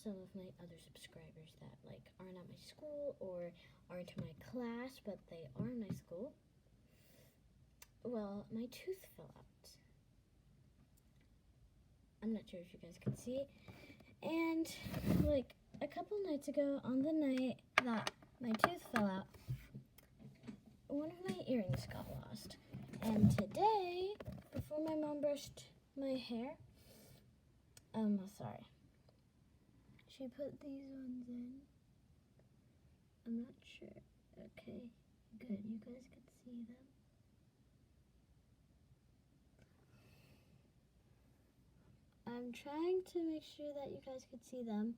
some of my other subscribers that like aren't at my school or aren't in my class, but they are in my school. Well, my tooth fell out. I'm not sure if you guys can see. And like a couple nights ago, on the night that my tooth fell out, one of my earrings got lost. And today, before my mom brushed my hair, sorry, she put these ones in. I'm not sure. Okay, good. You guys could see them. I'm trying to make sure that you guys could see them.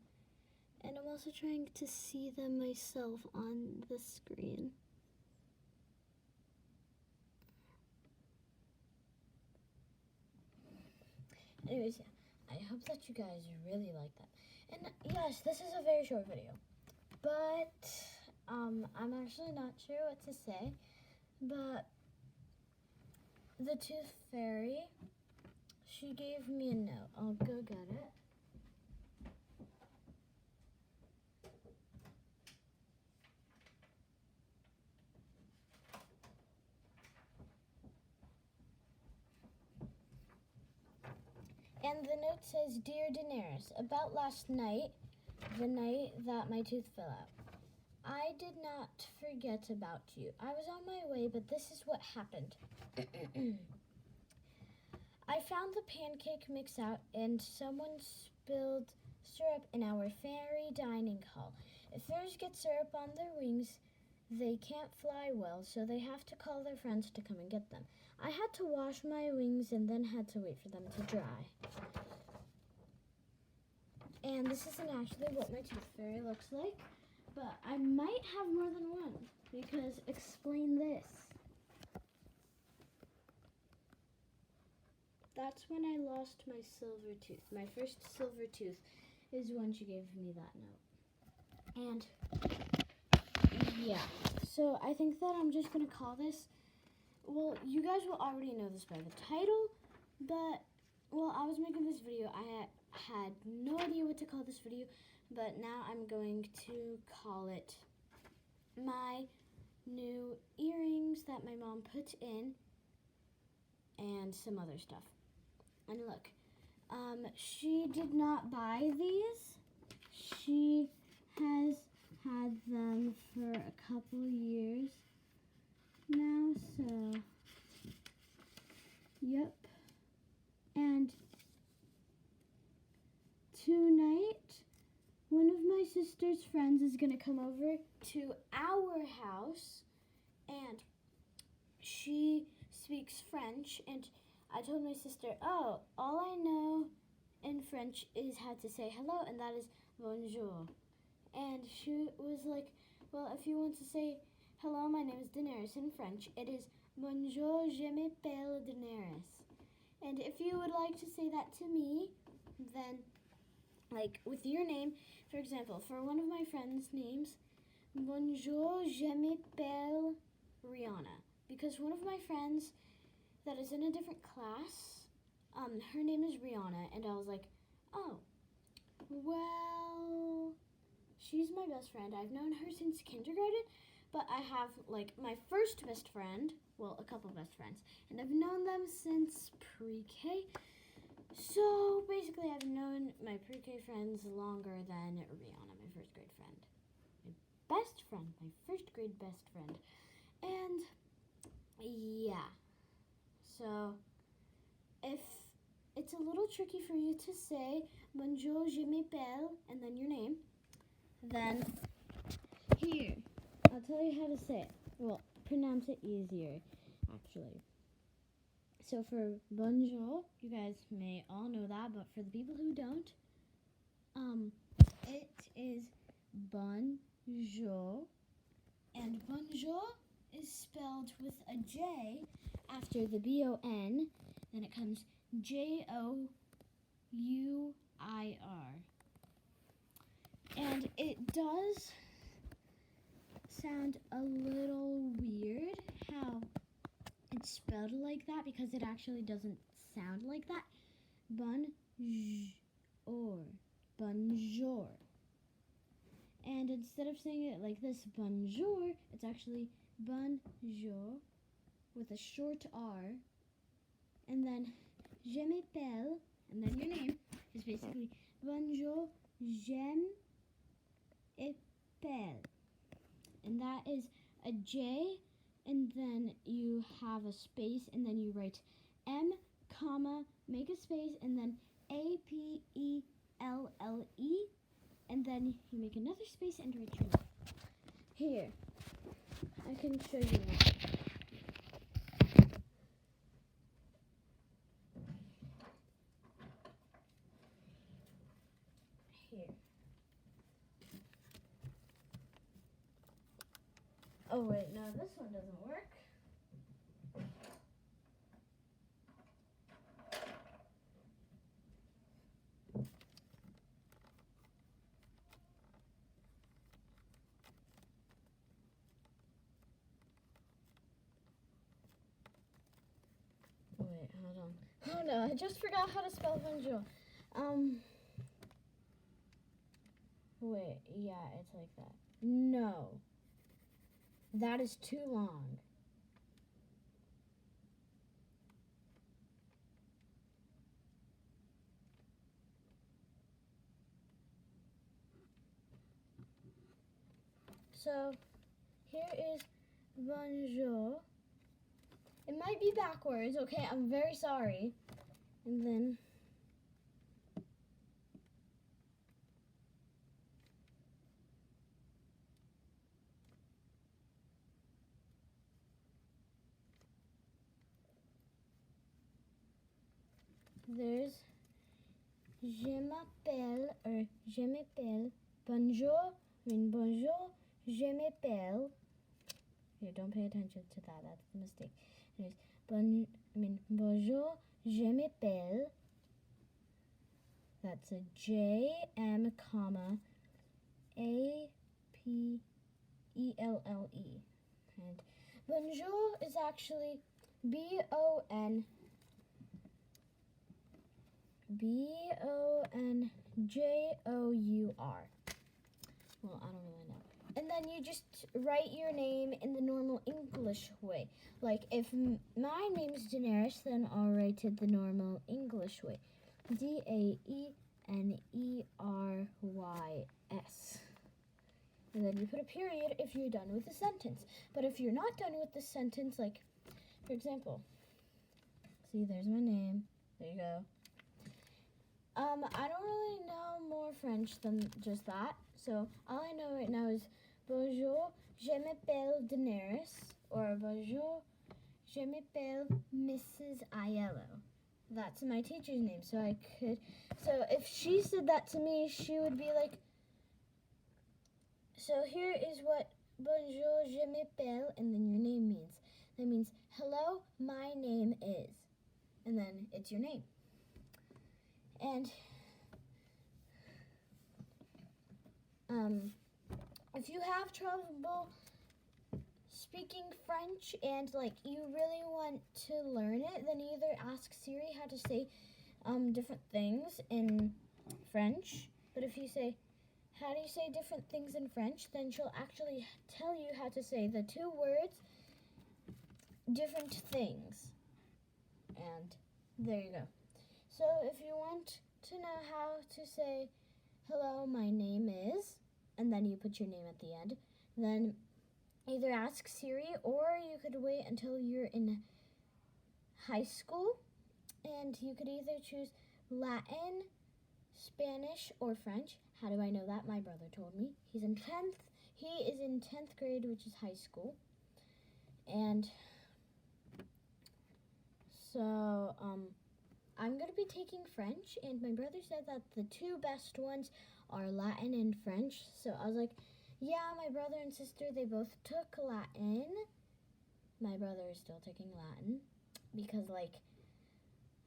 And I'm also trying to see them myself on the screen. Anyways, yeah, I hope that you guys really like that. And yes, this is a very short video, but I'm actually not sure what to say. But the Tooth Fairy, she gave me a note. I'll go get it. And the note says, "Dear Daenerys, about last night, the night that my tooth fell out. I did not forget about you. I was on my way, but this is what happened. I found the pancake mix out and someone spilled syrup in our fairy dining hall. If fairies get syrup on their wings, they can't fly well, so they have to call their friends to come and get them. I had to wash my wings and then had to wait for them to dry." And this isn't actually what my tooth fairy looks like, but I might have more than one, because explain this. That's when I lost my silver tooth. My first silver tooth is when she gave me that note. And yeah, so I think that I'm just going to call this, well, you guys will already know this by the title, but while I was making this video, I had no idea what to call this video, but now I'm going to call it my new earrings that my mom put in and some other stuff. And look, she did not buy these. She has had them for a couple years now, so yep. And tonight, one of my sister's friends is gonna come over to our house, and she speaks French, and I told my sister, oh, all I know in French is how to say hello, and that is bonjour. And she was like, well, if you want to say hello, my name is Daenerys in French, it is bonjour, je m'appelle Daenerys. And if you would like to say that to me, then, like, with your name, for example, for one of my friends' names, bonjour, je m'appelle Rihanna. Because one of my friends that is in a different class, her name is Rihanna, and I was like, oh, well, she's my best friend. I've known her since kindergarten, but I have, like, my first best friend, well, a couple best friends, and I've known them since pre-K. So, basically, I've known my pre-K friends longer than Rihanna, my first grade friend. My best friend, my first grade best friend. And, yeah. So, if it's a little tricky for you to say, bonjour, je m'appelle, and then your name, then here, I'll tell you how to say it. Well, pronounce it easier, actually. So for bonjour, you guys may all know that, but for the people who don't, it is bonjour, and bonjour is spelled with a J after the B-O-N, then it comes J-O-U-I-R. And it does sound a little weird how it's spelled like that, because it actually doesn't sound like that. Bonjour. bonjour. And instead of saying it like this, bonjour, it's actually bonjour with a short R. And then je m'appelle, and then your name is basically bonjour, je m'appelle. And that is a J, and then you have a space, and then you write M, comma, make a space, and then Appelle, and then you make another space and write your name. Here, I can show you now. Here. Oh wait, no, this one doesn't work. Wait, hold on. Oh no, I just forgot how to spell bonjour. Wait, yeah, it's like that. No. That is too long. So, here is bonjour. It might be backwards, okay? I'm very sorry. And then there's je m'appelle or je m'appelle. Bonjour, bonjour, je m'appelle. Here, don't pay attention to that. That's the mistake. There's bonjour, je m'appelle. That's a J M comma A P E L L E. And bonjour is actually BONJOUR. Well, I don't really know. And then you just write your name in the normal English way. Like if my name's Daenerys, then I'll write it the normal English way. DAENERYS. And then you put a period if you're done with the sentence. But if you're not done with the sentence, like, for example, see, there's my name. There you go. I don't really know more French than just that. So all I know right now is bonjour, je m'appelle Daenerys, or bonjour, je m'appelle Mrs. Aiello. That's my teacher's name. So if she said that to me, she would be like, so here is what bonjour, je m'appelle, and then your name means. That means, hello, my name is. And then it's your name. And if you have trouble speaking French and like you really want to learn it, then either ask Siri how to say different things in French. But if you say, how do you say different things in French, then she'll actually tell you how to say the two words, different things. And there you go. So if you want to know how to say, hello, my name is, and then you put your name at the end, then either ask Siri or you could wait until you're in high school, and you could either choose Latin, Spanish, or French. How do I know that? My brother told me. He is in 10th grade, which is high school. And so, I'm going to be taking French, and my brother said that the two best ones are Latin and French. So I was like, yeah, my brother and sister, they both took Latin. My brother is still taking Latin because, like,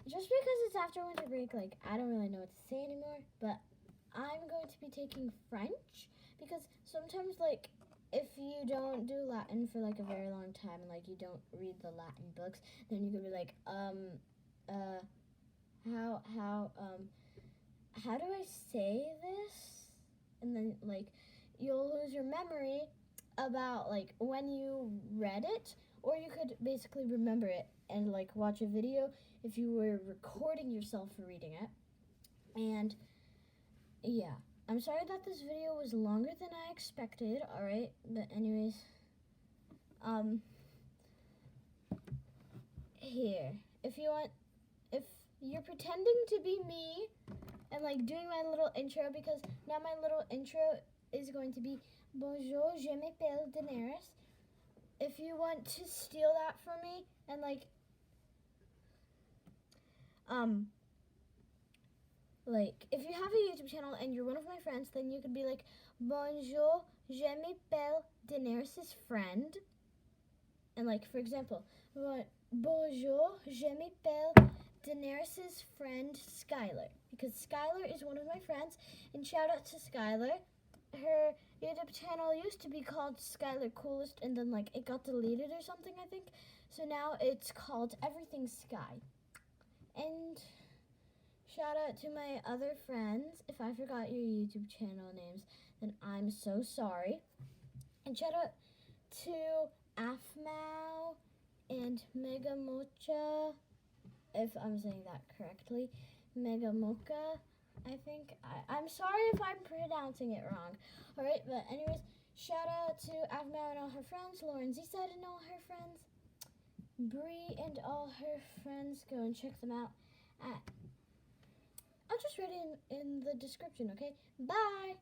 just because it's after winter break, like, I don't really know what to say anymore. But I'm going to be taking French because sometimes, like, if you don't do Latin for, like, a very long time and, like, you don't read the Latin books, then you could be like, how do I say this? And then, like, you'll lose your memory about, like, when you read it, or you could basically remember it and, like, watch a video if you were recording yourself for reading it. And, yeah. I'm sorry that this video was longer than I expected, alright? But anyways, here. If you're pretending to be me and like doing my little intro, because now my little intro is going to be Bonjour, je m'appelle Daenerys. If you want to steal that from me and like if you have a YouTube channel and you're one of my friends, then you could be like, Bonjour, je m'appelle Daenerys' friend. And like, for example, Bonjour, je m'appelle Daenerys' friend Skylar. Because Skylar is one of my friends, and shout out to Skylar. Her YouTube channel used to be called Skylar Coolest, and then like it got deleted or something, I think. So now it's called Everything Sky. And shout out to my other friends. If I forgot your YouTube channel names, then I'm so sorry. And shout out to Afmao and Megamocha, if I'm saying that correctly. Megamocha, I think. I'm sorry if I'm pronouncing it wrong. Alright, but anyways, shout out to Afmao and all her friends, Lauren Zisad and all her friends, Bree and all her friends. Go and check them out. I'll just write it in the description, okay? Bye!